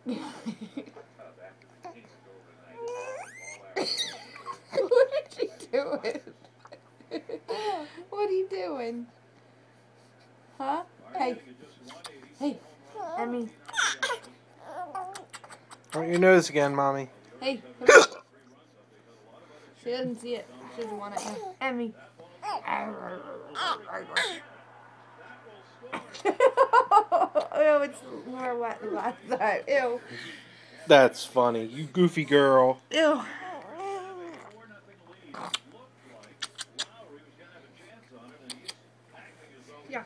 What are you doing? What are you doing? Huh? Hey. Hey. Emmy. Point your nose again, Mommy. Hey. She doesn't see it. She doesn't want it. Emmy. Ew, it's more wet than last time. Ew. That's funny. You goofy girl. Ew.